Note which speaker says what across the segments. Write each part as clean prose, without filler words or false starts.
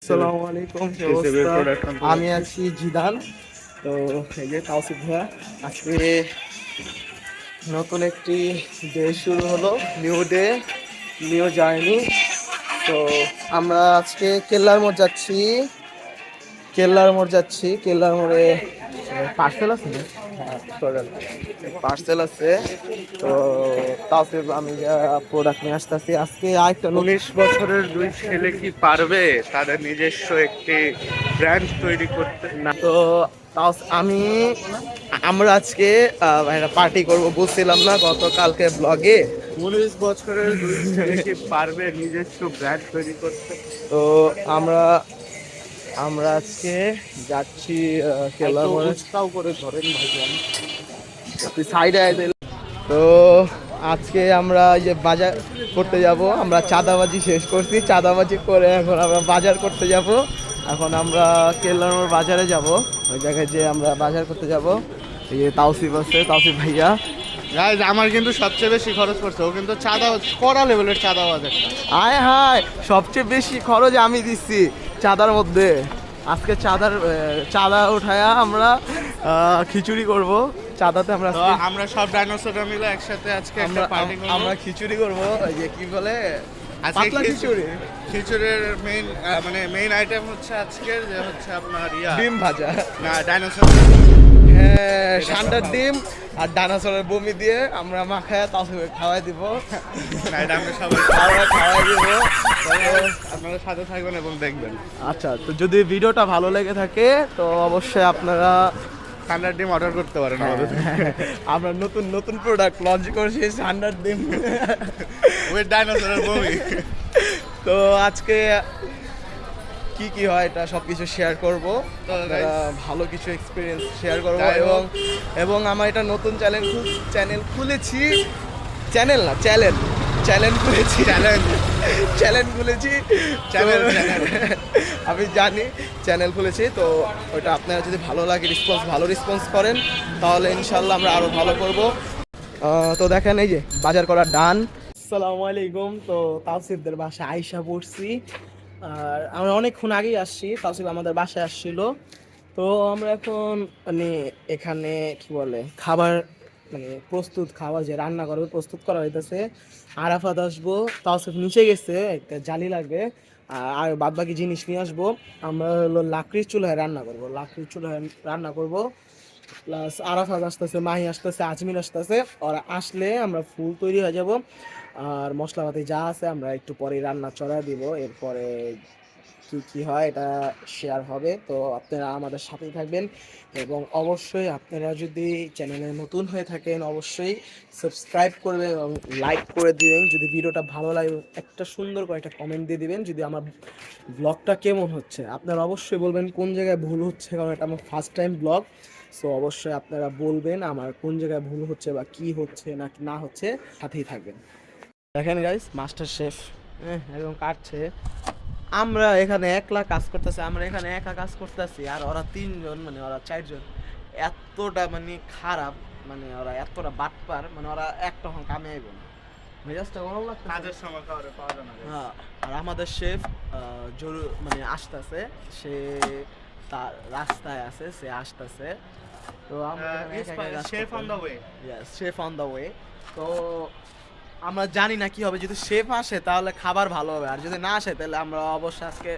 Speaker 1: আসসালামু আলাইকুম, কি অবস্থা? আমি আছি জিদান। তো এই যে তাওসিফ ভাইয়া, আজকে নতুন একটি ডে শুরু হলো, নিউ ডে, নিউ জার্নি। তো আমরা আজকে কেল্লার মোড়ে পার্সেল আছে না? পার্সেল আছে। তো তাওসিফ আমি প্রোডাক্ট নিয়ে আসতেছি আজকে। আরেকটা
Speaker 2: 19 বছরের দুই ছেলে কি পারবে তাদের নিজস্ব একটি ব্র্যান্ড তৈরি করতে?
Speaker 1: না তো তাও আমি আমরা আজকে একটা পার্টি করব, বুঝছিলাম না গতকালকে ব্লগে।
Speaker 2: 19 বছরের দুই ছেলে কি পারবে নিজস্ব ব্র্যান্ড তৈরি করতে?
Speaker 1: তো আমরা আমরা আজকে যাচ্ছি কেল্লা মোড়ে।
Speaker 2: উৎসাহ করে ধরেন ভাইজান।
Speaker 1: আপনি সাইডে আইতেন। তো আজকে আমরা এই যে বাজার করতে যাব, আমরা চাঁদাবাজি শেষ করছি, চাঁদাবাজি করে এখন আমরা বাজার করতে যাব। এখন আমরা কেল্লার মোড় বাজারে যাব, ওই জায়গায় যে আমরা বাজার করতে যাব। এই যে তাওসিফ আছে, তাওসিফ ভাইয়া।
Speaker 2: গাইজ আমার কিন্তু সবচেয়ে বেশি খরচ পড়ছে, ও কিন্তু চাঁদা কড়া লেভেলের চাঁদাবাজ একটা।
Speaker 1: আয় হায়, সবচেয়ে বেশি খরচ আমি দিচ্ছি চাঁদার মধ্যে। আজকে চাঁদা উঠায়া আমরা খিচুড়ি করব। চাঁদাতে আমরা
Speaker 2: তো আমরা সব ডাইনোসররা মিলে একসাথে আজকে একটা পার্টি করব।
Speaker 1: আমরা খিচুড়ি করব, ওই যে কি বলে
Speaker 2: আজকে
Speaker 1: পাতলা খিচুড়ি।
Speaker 2: খিচুড়ির মেইন আইটেম হচ্ছে আজকের যে হচ্ছে আপনার
Speaker 1: ডিম ভাজা,
Speaker 2: না ডাইনোসর।
Speaker 1: হ্যাঁ সান্ডার ডিম আর ডাইনোসরের বমি দিয়ে আমরা মাখায় তাওসিফে খাওয়াই দিব।
Speaker 2: না এটা আমরা সবাই
Speaker 1: খাওয়াই দিব।
Speaker 2: আপনারা সাথে থাকবেন এবং দেখবেন।
Speaker 1: আচ্ছা, তো যদি ভিডিওটা ভালো লেগে থাকে তো অবশ্যই আপনারা
Speaker 2: ঠান্ডার ডিম অর্ডার করতে পারেন আমাদের।
Speaker 1: আমরা নতুন নতুন প্রোডাক্ট লঞ্চ করছি, সান্ডার ডিম
Speaker 2: উইথ ডাইনোসরের বমি।
Speaker 1: তো আজকে কি কি হয় এটা সবকিছু শেয়ার করব।
Speaker 2: তো
Speaker 1: ভালো কিছু এক্সপিরিয়েন্স শেয়ার করব।
Speaker 2: যাই
Speaker 1: এবং
Speaker 2: হোক।
Speaker 1: এবং আমার এটা নতুন চ্যানেল খুলেছি, চ্যানেল না চ্যানেল চ্যানেল খুলেছি চ্যানেল খুলেছি
Speaker 2: চ্যানেল
Speaker 1: আমি জানি চ্যানেল খুলেছি। তো ওইটা আপনারা যদি ভালো লাগে, ভালো রেসপন্স করেন, তাহলে ইনশাল্লাহ আমরা আরো ভালো করব। তো দেখেন এই যে বাজার করা ডান। আসসালামু আলাইকুম। তো তাওসিফদের বাসায় আইসা পড়ছি, আর আমরা অনেকক্ষণ আগেই আসছি, তাওসিফ আমাদের বাসায় আসছিল। তো আমরা এখন মানে এখানে কি বলে খাবার, মানে খাবার যে রান্না করবে প্রস্তুত করা হইতেছে। আরাফাত আসবো, তাওসিফ নিচে গেছে, একটা জালি লাগবে, আর বাদ বাকি জিনিস নিয়ে আসবো। আমরা হলো লাকড়ির চুলায় রান্না করব। প্লাস আরাফাত আসতেছে, মাহি আসতেছে, আজমির আসতেছে। ওরা আসলে আমরা ফুল তৈরি হয়ে যাব। আর মশলাপাতি যা আছে আমরা একটু পরে রান্না চড়াই দিব। এরপরে কি কি হয় এটা শেয়ার হবে। তো আপনারা আমাদের সাথেই থাকবেন, এবং অবশ্যই আপনারা যদি চ্যানেলে নতুন হয়ে থাকেন অবশ্যই সাবস্ক্রাইব করবেন এবং লাইক করে দিবেন। যদি ভিডিওটা ভালো লাগে একটা সুন্দর করে একটা কমেন্ট দিয়ে দিবেন। যদি আমার ব্লগটা কেমন হচ্ছে আপনারা অবশ্যই বলবেন, কোন জায়গায় ভুল হচ্ছে, কারণ এটা আমার ফার্স্ট টাইম ব্লগ। সো অবশ্যই আপনারা বলবেন আমার কোন জায়গায় ভুল হচ্ছে বা কি হচ্ছে না হচ্ছে, সাথেই থাকবেন। দেখেন গাইস, মাস্টার শেফ একদম কাটছে। আমরা এখানে একলা কাজ করতেছি, আমরা এখানে একা কাজ করতেছি, আর ওরা তিনজন, মানে ওরা চারজন এতটা মানে খারাপ, মানে ওরা এতটা বাটপার, মানে ওরা একটা কামে আইব না। মেজাজটা গরম লাগছে
Speaker 2: কাজের সময় খাওয়ারে পাওয়া যায় না।
Speaker 1: হ্যাঁ। আর আমাদের শেফ মানে আসতেছে, সে তার রাস্তায় আছে, সে আসতেছে। তো আমরা
Speaker 2: chef on the way.
Speaker 1: Chef on the way. তো আমরা জানি না কি হবে, যদি শেফ আসে তাহলে খাবার ভালো হবে, আর যদি না আসে তাহলে আমরা অবশ্যই আজকে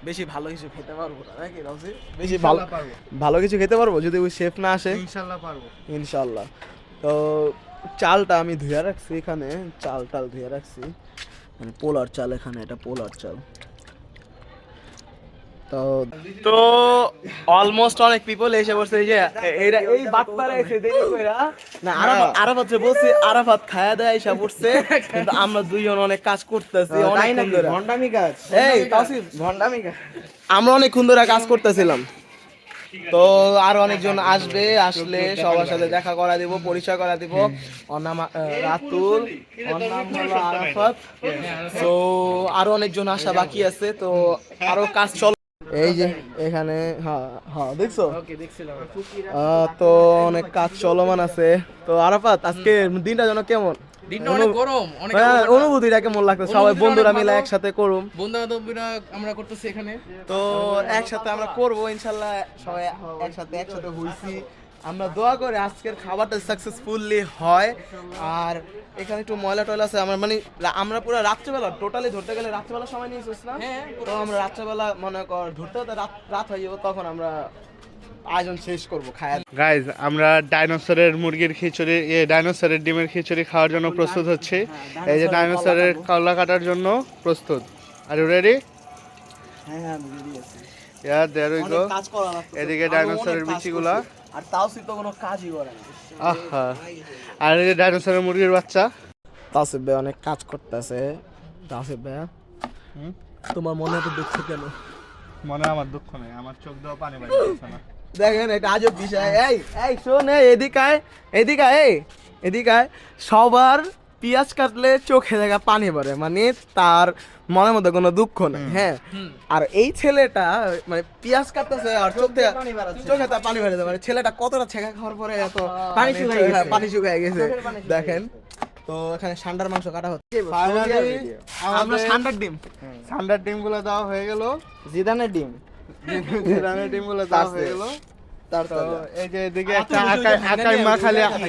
Speaker 1: বেশি ভালো কিছু খেতে পারবো না, নাকি রাউসি? বেশি ভালো কিছু খেতে পারবো যদি ওই শেফ না আসে।
Speaker 2: ইনশাআল্লাহ পারবো,
Speaker 1: ইনশাআল্লাহ। তো চালটা আমি ধুয়ে রাখছি, এখানে চাল ধুয়ে রাখছি, মানে পোলার চাল, এখানে এটা পোলার চাল। তো অলমোস্ট অনেক পিপল এসে বসে, এই যে এই বাটপারা এসে দেরি কইরা না, আরাফাত বলছি, আরাফাত খায়া দেয় এসে পড়ছে, কিন্তু আমরা দুইজন অনেক কাজ করতেছি, অনেকক্ষণ ধরে ভন্ডামি কাজ। এই তাওসিফ, ভন্ডামি কাজ আমরা অনেকক্ষণ ধরে কাজ করতেছিলাম। তো আরো অনেকজন আসলে সবার সাথে দেখা করা দিব, পরিচয় করা দিব। ওর নাম রাতুল, ওর নাম হলো আরাফাত। তো আরো অনেকজন আসা বাকি আছে, তো আরো কাজ চল। এই যে এখানে হ্যাঁ দেখছো, তো অনেক কাজ চলমান আছে। তো আরাফাত, আজকে দিনটা যেন কেমন?
Speaker 3: দিনটা অনেক গরম, অনেক
Speaker 1: অনুভূতিটা কেমন লাগতো সবাই
Speaker 3: অনুভূতিটা
Speaker 1: বন্ধুরা
Speaker 3: অনেক
Speaker 1: মিলে
Speaker 3: ভালো।
Speaker 1: একসাথে করুম,
Speaker 3: বন্ধু বান্ধবীরা আমরা করতেছি এখানে।
Speaker 1: তো একসাথে আমরা করবো ইনশাল্লাহ, সবাই একসাথে হইছি। আমরা দোয়া করি আজকের খাবারটা সাকসেসফুলি হয়। আর এখানে একটু ময়লা টয়লা আছে, আমরা মানে আমরা পুরো রাত্রেবেলা টোটালি ধরতে গেলে রাত্রেবেলা সময় নিয়েছিস না, তো আমরা রাত্রেবেলা মনে কর ধরতে হতে রাত হয়ে যাবো, তখন আমরা আয়োজন শেষ করবো খায়।
Speaker 2: গাইজ আমরা ডাইনোসরের মুরগির খিচুড়ি ডাইনোসরের ডিমের খিচুড়ি খাওয়ার জন্য প্রস্তুত হচ্ছি। এই যে ডাইনোসরের কল্লা কাটার জন্য প্রস্তুত। Are you ready?
Speaker 1: হ্যাঁ আমি রেডি আছি।
Speaker 2: Yeah there we go.
Speaker 1: কাজ করা লাগতেছে,
Speaker 2: এদিকে
Speaker 1: আরো
Speaker 2: ডাইনোসরের
Speaker 1: অনেক কাজ
Speaker 2: বিচিগুলা।
Speaker 1: করছি। আর তাও তো কোনো কাজই করে না।
Speaker 2: আহা, আর এই যে ডাইনোসরের মুরগির বাচ্চা।
Speaker 1: তাসিফ ভাই অনেক কাজ করতেছে। তাসিফ ভাই তোমার মনে এত দুঃখ কেন?
Speaker 2: মনে আমার দুঃখ নেই, আমার চোখ দেওয়া পানি বাইরে না।
Speaker 1: দেখেন এটা আজব বিষয়। এই শোন, এদিকে এদিকে সবার পিঁয়াজ কাটলে চোখে দেখা পানি পড়ে, মানে তার মনের মধ্যে কোনো দুঃখ নেই। হ্যাঁ, আর এই ছেলেটা মানে পিঁয়াজ কাটতেছে আর চোখে তার পানি বেড়ে যায়, মানে ছেলেটা কতটা ছেঁকা খাওয়ার পরে এত পানি শুকায় গেছে। দেখেন তো এখানে সান্ডার মাংস কাটা হচ্ছে। আমরা
Speaker 2: সান্ডার ডিম গুলো দেওয়া হয়ে গেল,
Speaker 1: জিদানের ডিম
Speaker 2: জিরানের ডিম গুলো দেওয়া হয়ে গেল।
Speaker 1: তার
Speaker 2: তো এই যে এদিকে একটা আকাই মা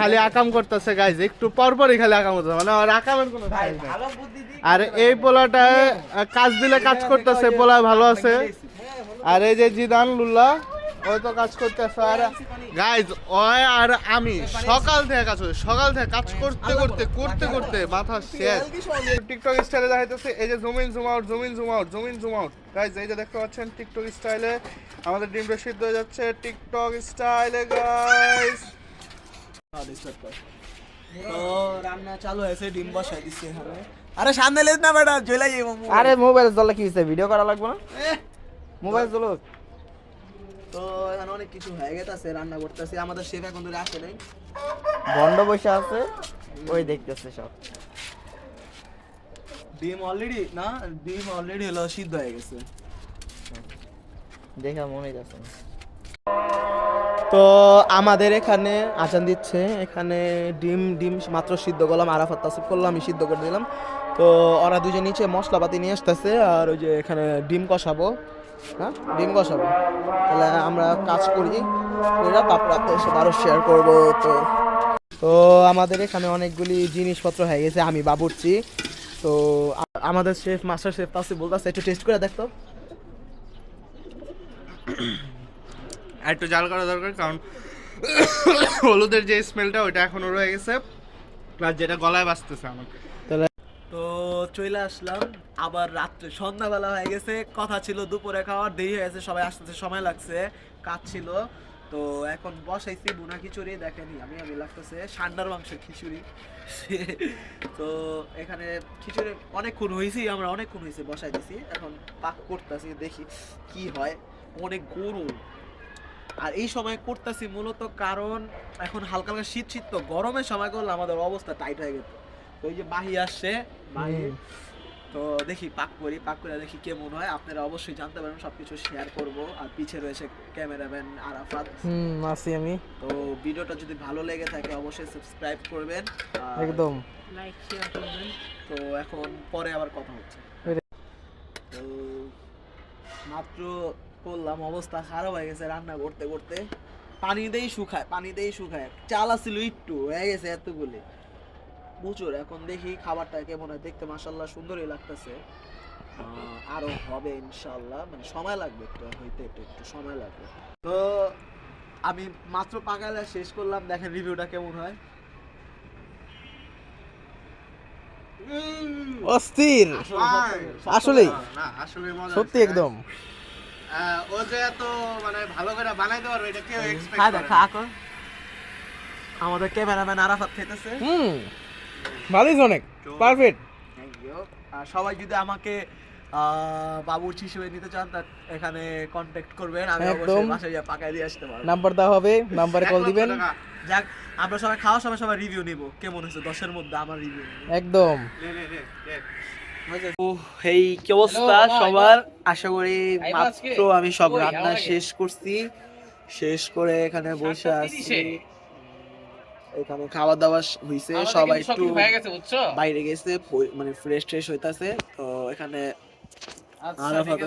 Speaker 2: খালি আকাম করতেছে গাইজ, একটু পরপরই খালি আকাম করতেছে, মানে আর আকামের কোনো ঠাঁই নাই। আর এই পোলাটা কাজ দিলে কাজ করতেছে, পোলা ভালো আছে। আর এই যে জিদান লুল্লা ওই তো কাজ করতেছে। আর গাইজ ওই আর আমি সকাল থেকে কাজ করতে মাথা শেষ। টিকটক স্টাইলে দেখাইতেছে, এই যে zoom in zoom out guys, এই যে দেখতে পাচ্ছেন টিকটক স্টাইলে আমাদের ডিমটা সিদ্ধ হয়ে যাচ্ছে টিকটক স্টাইলে গাইজ।
Speaker 1: তো রান্না চালু হয়েছে, ডিম বসাই দিচ্ছে এখানে। আরে সামনে লেজ না বেটা, জ্বলাই যাবো।
Speaker 3: আরে মোবাইল জ্বলে কি হইছে, ভিডিও করা লাগবে না? মোবাইল জ্বলো।
Speaker 1: তো এখানে অনেক কিছু হয়ে গেছে, রান্না করতেছি। আমাদের শেফ এখন ধরে আসে নাই,
Speaker 3: বন্ধ বসে আছে, ওই দেখতেছে সব।
Speaker 1: ডিম অলরেডি হলো সিদ্ধ হয়ে গেছে।
Speaker 3: দেখা মনে যাচ্ছে না।
Speaker 1: তো আমাদের এখানে আজান দিচ্ছে, এখানে ডিম মাত্র সিদ্ধ করলাম, আরাফাত তাসিফ করলাম, আমি সিদ্ধ করে দিলাম। তো ওরা দুজন নিচে মশলাপাতি নিয়ে আসতেছে, আর ওই যে এখানে ডিম কষাবো। তাহলে আমরা কাজ করি, তারপর আপনাদের সাথে আরো শেয়ার করবো। তো আমাদের এখানে অনেকগুলি জিনিসপত্র হয়ে গেছে, আমি বাবুর্চি। তো আমাদের মাস্টার শেফ তাসিফ বলতেছে একটু টেস্ট করে দেখতো।
Speaker 2: একটু জাল করা দরকার, কারণ হলুদের যে স্মেলটা ওইটা এখনো রয়ে গেছে, প্লাস যেটা গলায় বাজতেছে আমার।
Speaker 1: তো চলে আসলাম আবার রাত্রে, সন্ধ্যাবেলা হয়ে গেছে। কথা ছিল দুপুরে খাওয়ার, দেরি হয়ে গেছে, সবাই আসতে সময় লাগছে, কাজ ছিল। তো এখন বসাইছি বুনা খিচুড়ি, দেখেনি আমি লাগতেছে সান্ডার মাংসের খিচুড়ি। তো এখানে খিচুড়ি অনেকক্ষণ হয়েছে বসাই দিছি, এখন পাক করতেছি, দেখি কি হয়। অনেক গরম, আর এই সময় করতেছি মূলত কারণ এখন হালকা হালকা শীত, তো গরমের সময় করলে আমাদের অবস্থা টাইট হয়ে গেছে। তো ওই যে মাহি আসছে, তো দেখি পাক করে দেখি কেমন হয়। আপনারা অবশ্যই জানতে পারবেন, সবকিছু শেয়ার করব। আর পিছে রয়েছে ক্যামেরাম্যান আরাফাত,
Speaker 3: আছি আমি।
Speaker 1: তো ভিডিওটা যদি ভালো লেগে থাকে অবশ্যই সাবস্ক্রাইব করবেন,
Speaker 3: একদম
Speaker 1: লাইক শেয়ার করবেন। তো এখন পরে আবার কথা হচ্ছে। তো মাত্র করলাম, অবস্থা খারাপ হয়ে গেছে রান্না করতে করতে। পানি দেই শুকায়, চাল আছিল একটু, হয়ে গেছে এতগুলি প্রচুর। এখন দেখি খাবারটা কেমন হয়, দেখতে মাশাআল্লাহ সুন্দরই লাগতেছে। আরো হবে ইনশাআল্লাহ, মানে সময় লাগবে, একটু সময় লাগবে। তো আমি মাত্র পাকালে শেষ করলাম, দেখেন রিভিউটা কেমন হয়।
Speaker 3: অস্থির, আসলেই সত্যি একদম।
Speaker 2: ও যে এত মানে ভালো করে বানাইতে পারবে এটা কেউ এক্সপেক্ট
Speaker 1: খায়
Speaker 2: করে
Speaker 1: দেখা আমাদের ক্যামেরাম্যান আরাফাত খাইতেছে।
Speaker 3: ভালোই অনেক পারফেক্ট।
Speaker 1: আর সবাই যদি আমাকে বাবুর্চি হিসেবে নিতে চান, তার এখানে কন্ট্যাক্ট করবেন, আমি অবশ্যই বাসায় গিয়ে পাকায় দিয়ে আসতে পারবো।
Speaker 3: নাম্বার দেওয়া হবে, নাম্বারে কল দিবেন।
Speaker 1: যাক, আমরা সবাই খাওয়ার সময় সবাই রিভিউ নিব, কেমন হয়েছে 10-এর মধ্যে আমার রিভিউ
Speaker 3: একদম।
Speaker 1: এই কি অবস্থা সবার, আশা করি মাত্র আমি সব রান্না শেষ করছি, শেষ করে এখানে বসে আছি। এখানে খাওয়া দাওয়া হইছে, সবাই একটু বাইরে গেছে, মানে ফ্রেশ ট্রেশ হইতাছে। তো এখানে আরাফাত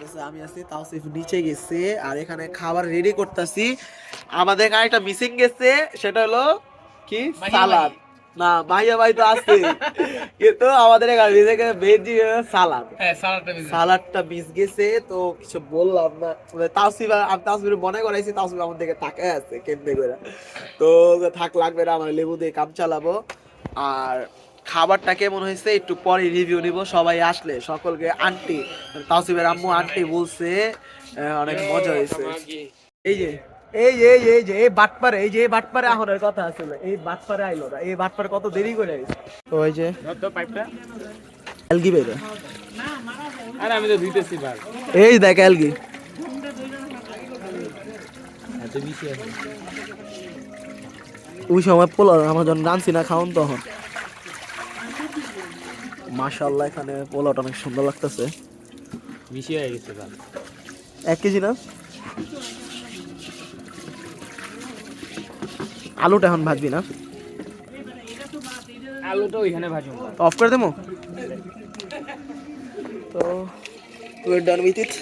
Speaker 1: আছে, আমি আছি, তাওসিফ নিচে গেছে, আর এখানে খাবার রেডি করতেছি। আমাদের এখানে একটা মিসিং গেছে, সেটা হলো কি সালাদ। না ভাইয়া ভাই তো আছে, কিন্তু আমাদের এখানে ভেজ সালাদ, সালাদটা মিস গেছে। তো কিছু বললাম না, তাওসিফ মনে করাইছি, তাওসিফ আমার দিকে তাকায় আছে কেমনে করে। তো থাক, লাগবে না, আমার লেবু দিয়ে কাম চালাবো। আর খাবারটা কেমন হয়েছে একটু পরে রিভিউ নিব, সবাই আসলে সকলকে। আন্টি, তাওসিফের আম্মু আন্টি বলছে অনেক মজা হয়েছে। এই যে এই বাটপারে আহনের কথা আছিল, এই বাটপারে আইলো না, এই বাটপারে কত দেরি করে আইছে। তো ওই যে এলগি বেরে,
Speaker 4: আরে আমি তো দিতেছি ভাই,
Speaker 1: এই দেখ এলগি
Speaker 4: এত বেশি আছে।
Speaker 1: ওই সময় পোলা আমার যখন রানছি না খাওন, তখন মাশাআল্লাহ এখানে পোলাটা অনেক সুন্দর লাগতেছে।
Speaker 4: বেশি হয়ে গেছে ভাই,
Speaker 1: 1 কেজি না? আলুটা এখন ভাজবি না?
Speaker 4: আলুটা ওইখানে ভাজুন।
Speaker 1: অফ করে দেবো। তো we're done with it.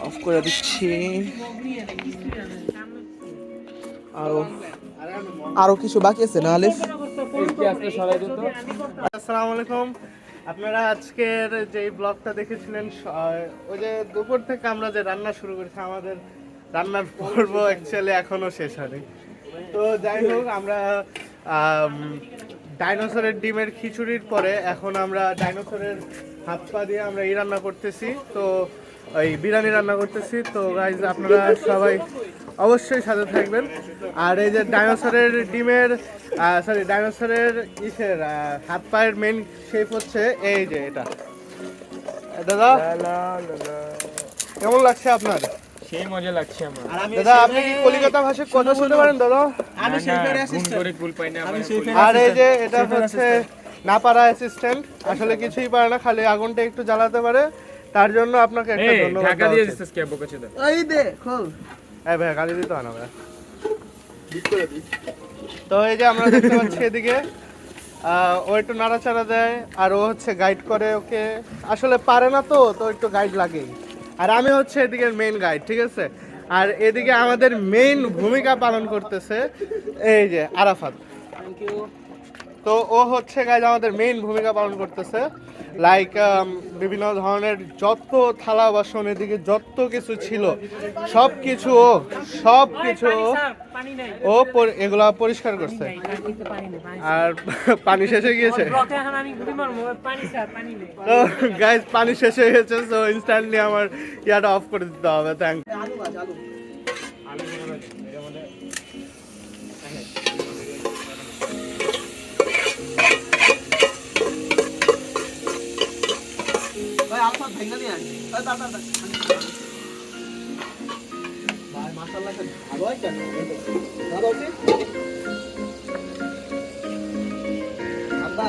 Speaker 1: Of করে দিচ্ছি। আরো কিছু বাকি আছে না আলিফ?
Speaker 2: আসসালামু আলাইকুম। আপনারা আজকের যে ব্লগটা দেখেছিলেন, ওই যে দুপুর থেকে আমরা যে রান্না শুরু করেছি, আমাদের রান্নার পর্ব অ্যাকচুয়ালি এখনো শেষ হয়নি। তো যাই হোক, আমরা ডাইনোসরের ডিমের খিচুড়ির পরে এখন আমরা ডাইনোসরের হাত পা দিয়ে আমরা এই রান্না করতেছি, তো ওই বিরিয়ানি রান্না করতেছি। তো গাইজ আপনারা সবাই অবশ্যই সাথে থাকবেন। আর এই যে ডাইনোসরের ডিমের ডাইনোসরের ইসের হাত পায়ের মেন শেপ হচ্ছে এই যে এটা। দাদা কেমন লাগছে আপনার?
Speaker 4: সেই মজা লাগছে আমার।
Speaker 2: দাদা আপনি কি কলিকাতা ভাষায় কথা শুনতে পারেন দাদা?
Speaker 4: আমি শেফের অ্যাসিস্ট্যান্ট।
Speaker 2: আর এই যে এটা হচ্ছে না পারা অ্যাসিস্ট্যান্ট, আসলে কিছুই পারে না, খালি আগুনটা একটু জ্বালাতে পারে। তার জন্য আপনাকে একটা ধন্যবাদ।
Speaker 4: ঢাকা দিয়ে দিছিস কে বকেছে তো?
Speaker 1: এই দে খোল।
Speaker 2: এই ভাই গালি দিতে হয় না ভাই। তো এই যে আমরা দেখতে পাচ্ছি এদিকে ও একটু নাড়াচাড়া দেয়, আর ও হচ্ছে গাইড করে ওকে। আসলে পারে না তো, তো একটু গাইড লাগেই। আর আমি হচ্ছে এদিকে মেইন গাইড, ঠিক আছে। আর এদিকে আমাদের মেইন ভূমিকা পালন করতেছে এই যে আরাফাত। তো ও হচ্ছে গাইজ আমাদের মেইন ভূমিকা পালন করতেছে। লাইক বিভিন্ন ধরনের যত থালা বাসন এদিকে যত কিছু ছিল সব কিছু ও এগুলা পরিষ্কার করছে। আর পানি শেষ হয়ে গিয়েছে, তো গাইজ পানি শেষ হয়ে গেছে, সো ইনস্ট্যান্টলি আমার ইয়াটা অফ করে দিতে হবে। থ্যাংক
Speaker 1: ভাই আলফা ভেঙে নিয়ে আসি। ভাই মাশাআল্লাহ ভালো হয় কেন? ভালো আছে? আন্দা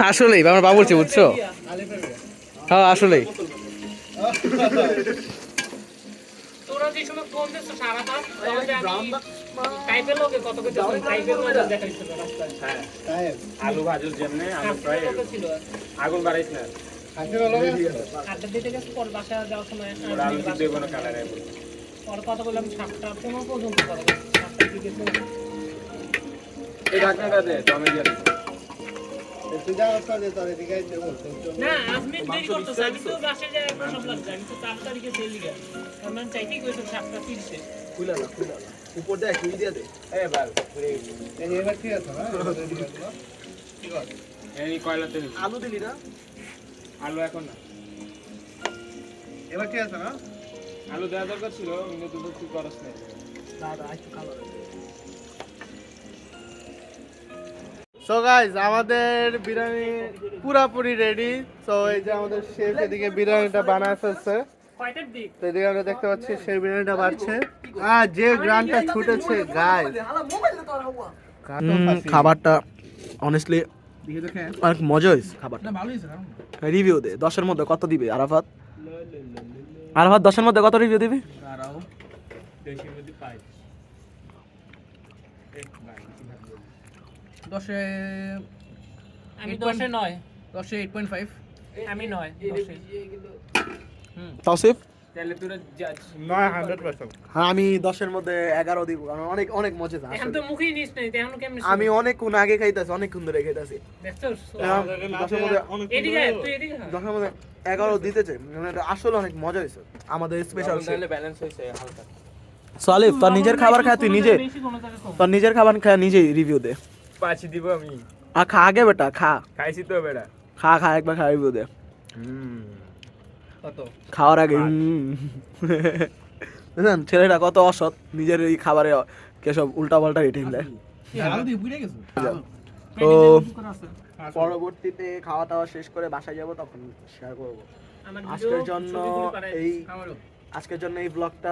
Speaker 4: আসলেই আমার বাবুর্চি, বুঝছো? হ্যাঁ আসলেই।
Speaker 5: তোরা যে সময় ফোন দিচ্ছ সারা রাত টাইপের লোকে কত কত টাইপের মজা দেখাইছিল রাস্তায়। হ্যাঁ আলু ভাজুর জন্য আলু ফ্রাই ছিল, আগুন বাড়াইছ না। আটটা দিতে গেছে, পর বাসা যাওয়ার সময় আলু দিতে কোনো কালার আইবো। পর কত বললাম 7টা 15 পর্যন্ত করো, 7টা দিকে তো
Speaker 4: এই ঢাকনাটা দে, তো আমি জানি।
Speaker 5: না আজকে দেরি করতেছ, আমি তো বাসায় যাই একবার সব লাগছে। আমি তো 4 তারিখে সেল দিই, আমরা চাইতেই কইছো 7টা 30 এ
Speaker 1: খুলা না উপর দেখ তুই দিয়ে দে।
Speaker 4: এই ভাই
Speaker 2: এই এবার ঠিক আছে না?
Speaker 4: এই কয়লাতে
Speaker 1: আলু দিলি না?
Speaker 4: আলু এখন না,
Speaker 2: এবার ঠিক আছে না?
Speaker 4: আলু দেওয়া দরকার ছিল, কিন্তু তুই করস না।
Speaker 1: দাদা একটু কালো।
Speaker 2: সো গাইজ আমাদের বিরিয়ানি পুরাপুরি রেডি। তো এই যে আমাদের শেফ এদিকে বিরিয়ানিটা বানায় ফেলছে।
Speaker 5: কয়টার দিক
Speaker 2: তো এদিকে আমরা দেখতে পাচ্ছি সেই বিরিয়ানিটা বাড়ছে। আর যে গ্রানটা ছুটেছে গাইজ,
Speaker 1: খাবারটা অনেস্টলি অনেক মজা হয়েছে খাবারটা, রিভিউ দে 10-এর মধ্যে কত দিবে আরাফাত? আরাফাত 10-এর মধ্যে কত রিভিউ দিবি?
Speaker 5: আমি 10-এ 9,
Speaker 3: 10-এ 8.5।
Speaker 5: আমি 9 10-এ।
Speaker 1: তাওসিফ?
Speaker 4: তাহলে তোরা জাজ
Speaker 2: 900%।
Speaker 1: হ্যাঁ আমি 10-এর মধ্যে 11 দিব, কারণ অনেক অনেক মজা
Speaker 5: এখন তো মুখেই নিস নাই, এখন কেমনে?
Speaker 1: আমি অনেকক্ষণ আগে খাইতেছি, অনেকক্ষণ ধরে খাইতেছি।
Speaker 5: দেখছস?
Speaker 1: 10-এর মধ্যে
Speaker 5: এদিকে আয়, তুই এদিকে আয়।
Speaker 1: 10-এর মধ্যে 11 দিতেছে, মানে এটা আসলে অনেক মজা হয়েছে আমাদের স্পেশাল।
Speaker 4: তাহলে ব্যালেন্স হয়েছে হালকা।
Speaker 1: সালিফ তোর নিজের খাবার খা, তুই নিজে
Speaker 5: বেশি কোনো জায়গায় কম।
Speaker 1: তোর নিজের খাবার খা, নিজেই রিভিউ দে।
Speaker 4: 5 দিব আমি।
Speaker 1: খা আগে বেটা, খা
Speaker 4: খাইছি তো বেটা।
Speaker 1: খা খা একবার খা, রিভিউ দে
Speaker 3: কত?
Speaker 1: খাওয়ার আগে। বুঝলেন ছেলেটা কত অসৎ, নিজের এই খাবারে কেসব উল্টা পাল্টা রেটিং দেয়।
Speaker 3: আলু দিয়ে বুঝে গেছো?
Speaker 1: তো
Speaker 5: কুকুর আছে।
Speaker 1: পরবর্তীতে খাওয়া দাওয়া শেষ করে বাসায় যাব, তখন শেয়ার করব।
Speaker 5: আমার
Speaker 1: আজকের জন্য
Speaker 5: ছবিগুলো পাঠাই দিস।
Speaker 1: আজকের জন্য এই ব্লগটা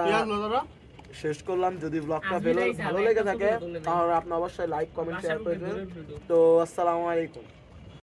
Speaker 1: শেষ করলাম। যদি ব্লগটা
Speaker 5: আজকে যাইছে,
Speaker 1: ভালো
Speaker 5: আমি
Speaker 1: লেগে
Speaker 5: একটা
Speaker 1: থাকে
Speaker 5: ছবিও তুলে দিই।
Speaker 1: তাহলে আপনি অবশ্যই লাইক কমেন্ট শেয়ার
Speaker 5: বাসার
Speaker 1: করবেন।
Speaker 5: ভিতরে ঢুকো।
Speaker 1: তো আসসালামু আলাইকুম।